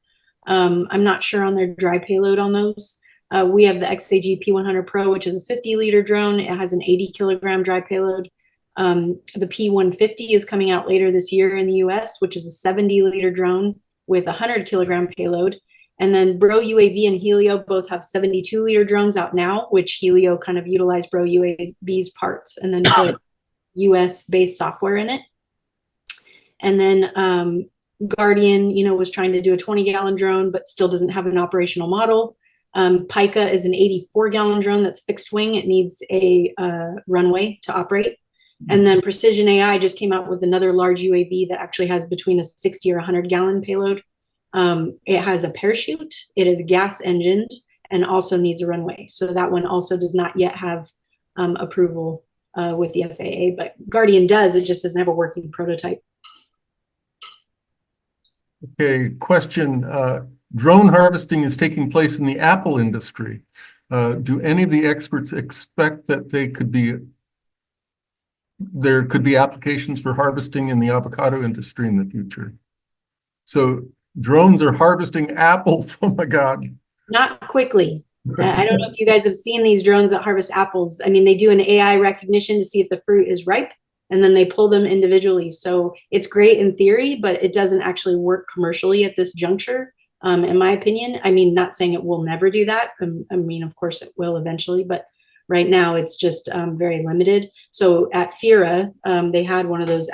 I'm not sure on their dry payload on those. We have the XAG P100 Pro, which is a 50-liter drone. It has an 80-kilogram dry payload. The P150 is coming out later this year in the US, which is a 70-liter drone with a 100-kilogram payload. And then Bro UAV and Helio both have 72-liter drones out now, which Helio kind of utilized Bro UAV's parts and then put US-based software in it. And then Guardian, was trying to do a 20-gallon drone, but still doesn't have an operational model. Pika is an 84-gallon drone that's fixed wing. It needs a runway to operate. And then Precision AI just came out with another large UAV that actually has between a 60 or 100-gallon payload. It has a parachute, it is gas engined, and also needs a runway. So that one also does not yet have approval with the FAA, but Guardian does. It just doesn't have a working prototype. Okay, question. Drone harvesting is taking place in the apple industry. Do any of the experts expect that there could be applications for harvesting in the avocado industry in the future? So drones are harvesting apples. Oh my God. Not quickly. I don't know if you guys have seen these drones that harvest apples. I mean, they do an AI recognition to see if the fruit is ripe, and then they pull them individually. So it's great in theory, but it doesn't actually work commercially at this juncture, in my opinion. I mean, not saying it will never do that. I mean, of course it will eventually, but right now it's just very limited. So at FIRA, they had one of those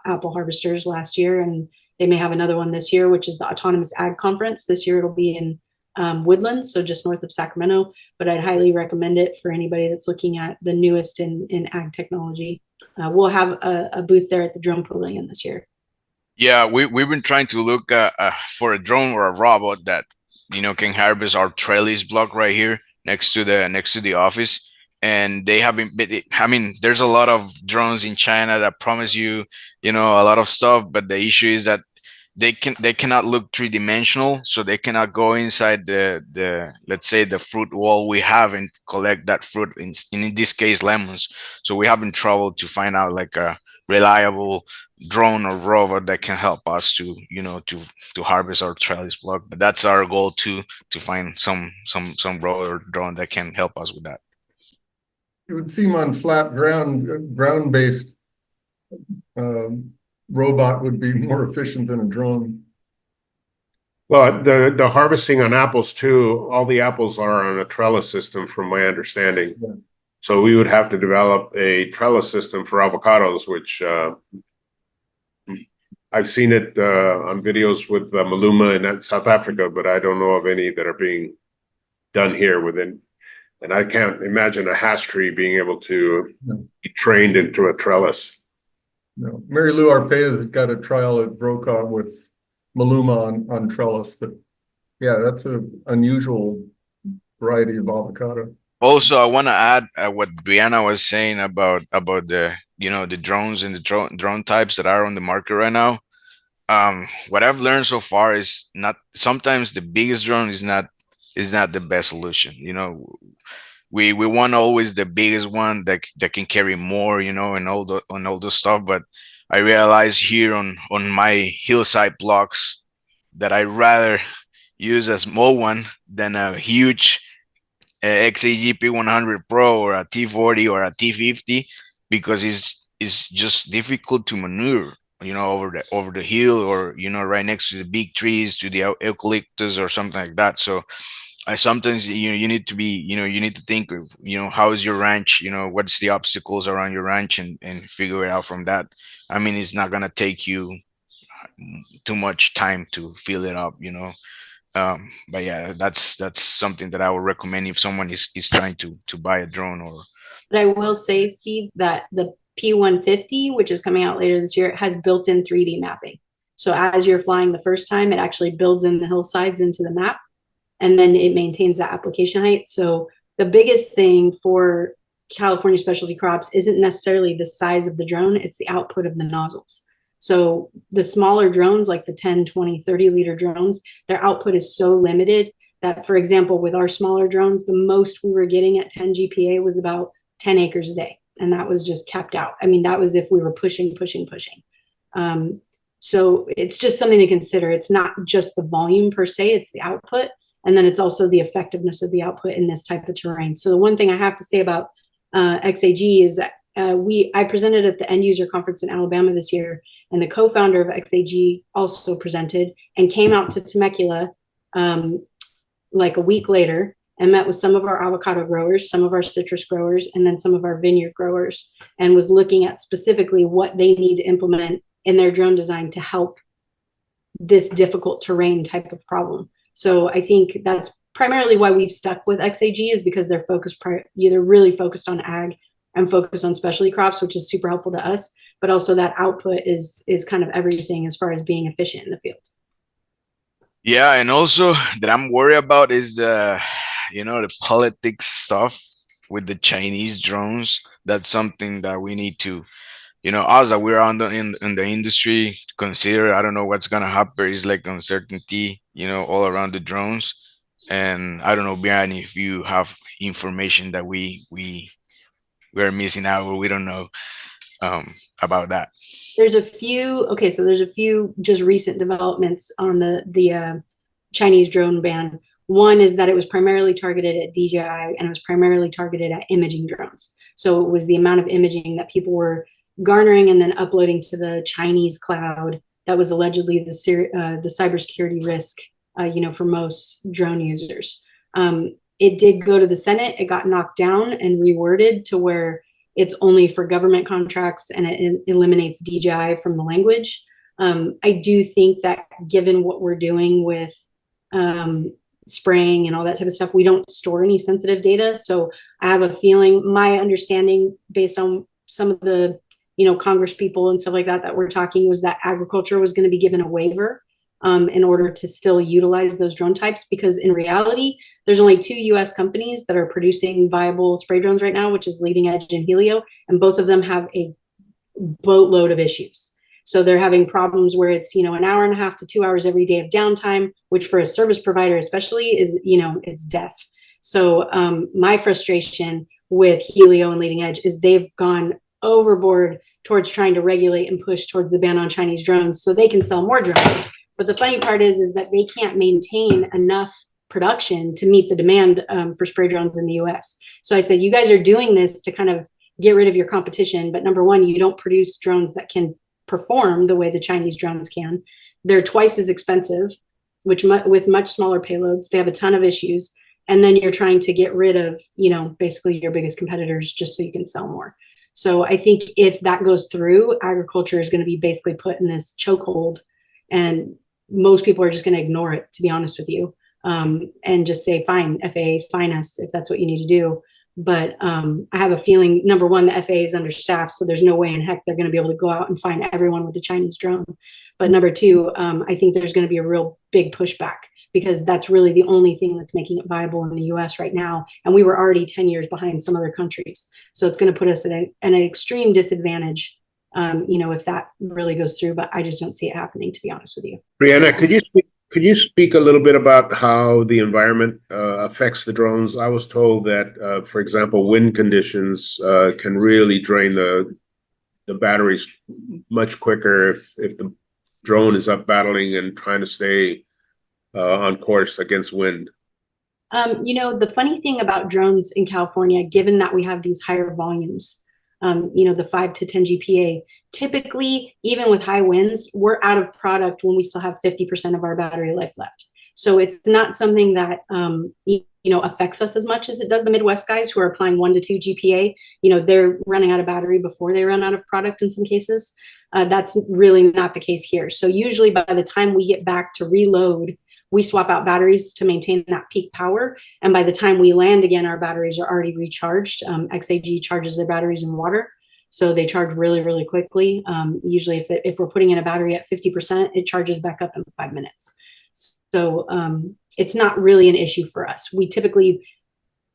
apple harvesters last year, and they may have another one this year, which is the Autonomous Ag Conference. This year it'll be in Woodlands, so just north of Sacramento, but I'd highly recommend it for anybody that's looking at the newest in ag technology. We'll have a booth there at the Drone Pavilion this year. Yeah, we've been trying to look for a drone or a robot that can harvest our trellis block right here next to the office. And they haven't. I mean, there's a lot of drones in China that promise you, a lot of stuff, but the issue is that they cannot look 3-dimensional, so they cannot go inside the let's say the fruit wall we have and collect that fruit in this case lemons. So we having trouble to find out like a reliable drone or robot that can help us to to harvest our trellis block. But that's our goal to find some robot or drone that can help us with that. It would seem on flat ground-based robot would be more efficient than a drone. Well, the harvesting on apples too, all the apples are on a trellis system from my understanding. Yeah. So we would have to develop a trellis system for avocados, which I've seen it on videos with Maluma in South Africa, but I don't know of any that are being done here within. And I can't imagine a hash tree being able to be trained into a trellis. No, Mary Lou Arpaez got a trial at Brokaw with Maluma on trellis, but yeah, that's an unusual variety of avocado. Also, I want to add what Brianna was saying about the the drones and the drone types that are on the market right now. What I've learned so far is not sometimes the biggest drone is not the best solution. We want always the biggest one that can carry more, and all the stuff. But I realize here on my hillside blocks that I rather use a small one than a huge XAGP 100 Pro or a T40 or a T50 because it's just difficult to maneuver, over the hill or right next to the big trees, to the eucalyptus or something like that. So I sometimes you need to be you need to think of how is your ranch, what's the obstacles around your ranch and figure it out from that. I mean, it's not gonna take you too much time to fill it up. But yeah, that's something that I would recommend if someone is trying to buy a drone. Or But I will say, Steve, that the P150, which is coming out later this year, has built-in 3D mapping. So as you're flying the first time, it actually builds in the hillsides into the map, and then it maintains that application height. So the biggest thing for California specialty crops isn't necessarily the size of the drone, it's the output of the nozzles. So the smaller drones, like the 10, 20, 30 liter drones, their output is so limited that, for example, with our smaller drones, the most we were getting at 10 GPA was about 10 acres a day. And that was just capped out. I mean, that was if we were pushing. So it's just something to consider. It's not just the volume per se, it's the output. And then it's also the effectiveness of the output in this type of terrain. So the one thing I have to say about XAG is that I presented at the end user conference in Alabama this year, and the co-founder of XAG also presented and came out to Temecula like a week later and met with some of our avocado growers, some of our citrus growers, and then some of our vineyard growers, and was looking at specifically what they need to implement in their drone design to help this difficult terrain type of problem. So I think that's primarily why we've stuck with XAG, is because they're really focused on ag and focused on specialty crops, which is super helpful to us. But also that output is kind of everything as far as being efficient in the field. yeah, and also that I'm worried about is the politics stuff with the Chinese drones. That's something that we need to, us that we're in the industry, consider. I don't know what's gonna happen. It's like uncertainty, all around the drones. And I don't know, Brian, if you have information that we're missing out or we don't know about that. There's a few just recent developments on the Chinese drone ban. One is that it was primarily targeted at DJI, and it was primarily targeted at imaging drones. So it was the amount of imaging that people were garnering and then uploading to the Chinese cloud that was allegedly the cybersecurity risk, for most drone users. It did go to the Senate. It got knocked down and reworded to where it's only for government contracts, and it eliminates DJI from the language. I do think that given what we're doing with spraying and all that type of stuff, we don't store any sensitive data. So I have a feeling, my understanding based on some of the, Congress people and stuff like that we're talking, was that agriculture was going to be given a waiver in order to still utilize those drone types, because in reality, there's only 2 US companies that are producing viable spray drones right now, which is Leading Edge and Helio, and both of them have a boatload of issues. So they're having problems where it's, an hour and a half to 2 hours every day of downtime, which for a service provider especially is, it's death. So my frustration with Helio and Leading Edge is they've gone overboard towards trying to regulate and push towards the ban on Chinese drones so they can sell more drones. But the funny part is that they can't maintain enough production to meet the demand for spray drones in the US. So I said, you guys are doing this to kind of get rid of your competition. But number one, you don't produce drones that can perform the way the Chinese drones can. They're twice as expensive, with much smaller payloads. They have a ton of issues. And then you're trying to get rid of, basically your biggest competitors just so you can sell more. So I think if that goes through, agriculture is going to be basically put in this chokehold, and most people are just going to ignore it, to be honest with you, and just say, fine, FAA, fine us if that's what you need to do. But I have a feeling, number one, the FAA is understaffed, so there's no way in heck they're going to be able to go out and find everyone with a Chinese drone. But number two, I think there's going to be a real big pushback, because that's really the only thing that's making it viable in the US right now. And we were already 10 years behind some other countries. So it's going to put us at an extreme disadvantage, if that really goes through, but I just don't see it happening, to be honest with you. Brianna, could you speak a little bit about how the environment affects the drones? I was told that, for example, wind conditions can really drain the batteries much quicker if the drone is up battling and trying to stay on course against wind. The funny thing about drones in California, given that we have these higher volumes, the 5 to 10 GPA, typically, even with high winds, we're out of product when we still have 50% of our battery life left. So it's not something that, affects us as much as it does the Midwest guys who are applying 1 to 2 GPA. They're running out of battery before they run out of product in some cases. That's really not the case here. So usually by the time we get back to reload, we swap out batteries to maintain that peak power. And by the time we land again, our batteries are already recharged. XAG charges their batteries in water. So they charge really, really quickly. Usually if we're putting in a battery at 50%, it charges back up in 5 minutes. So it's not really an issue for us. We typically,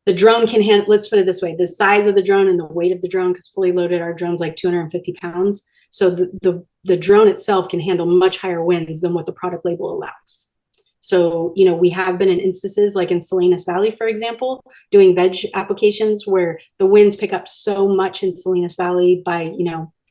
the drone can handle, let's put it this way, the size of the drone and the weight of the drone, because fully loaded, our drone's like 250 pounds. So the drone itself can handle much higher winds than what the product label allows. So, we have been in instances like in Salinas Valley, for example, doing veg applications where the winds pick up so much in Salinas Valley by,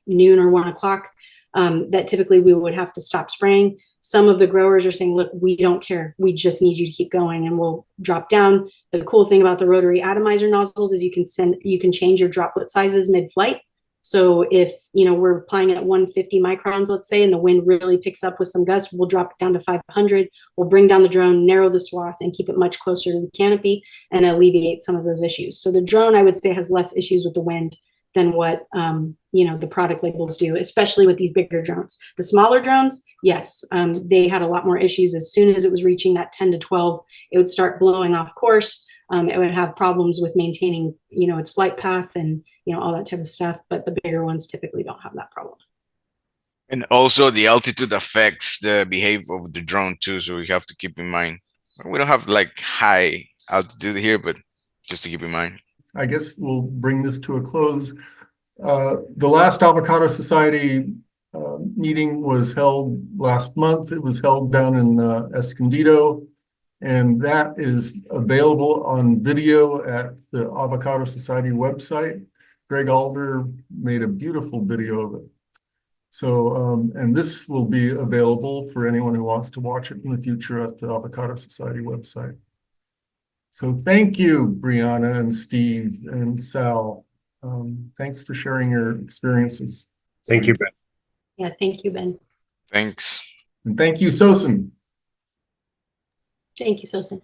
noon or 1 o'clock that typically we would have to stop spraying. Some of the growers are saying, look, we don't care. We just need you to keep going and we'll drop down. The cool thing about the rotary atomizer nozzles is you can change your droplet sizes mid-flight. So if, we're applying at 150 microns, let's say, and the wind really picks up with some gusts, we'll drop it down to 500. We'll bring down the drone, narrow the swath, and keep it much closer to the canopy and alleviate some of those issues. So the drone, I would say, has less issues with the wind than what, the product labels do, especially with these bigger drones. The smaller drones, yes, they had a lot more issues. As soon as it was reaching that 10 to 12, it would start blowing off course. It would have problems with maintaining, its flight path and, all that type of stuff. But the bigger ones typically don't have that problem. And also the altitude affects the behavior of the drone too. So we have to keep in mind. We don't have like high altitude here, but just to keep in mind. I guess we'll bring this to a close. The last Avocado Society meeting was held last month. It was held down in Escondido. And that is available on video at the Avocado Society website. Greg Alder made a beautiful video of it. So, and this will be available for anyone who wants to watch it in the future at the Avocado Society website. So thank you, Brianna and Steve and Sal. Thanks for sharing your experiences. Thank you, Ben. Yeah, thank you, Ben. Thanks. And thank you, Sosen. Thank you, Sosen.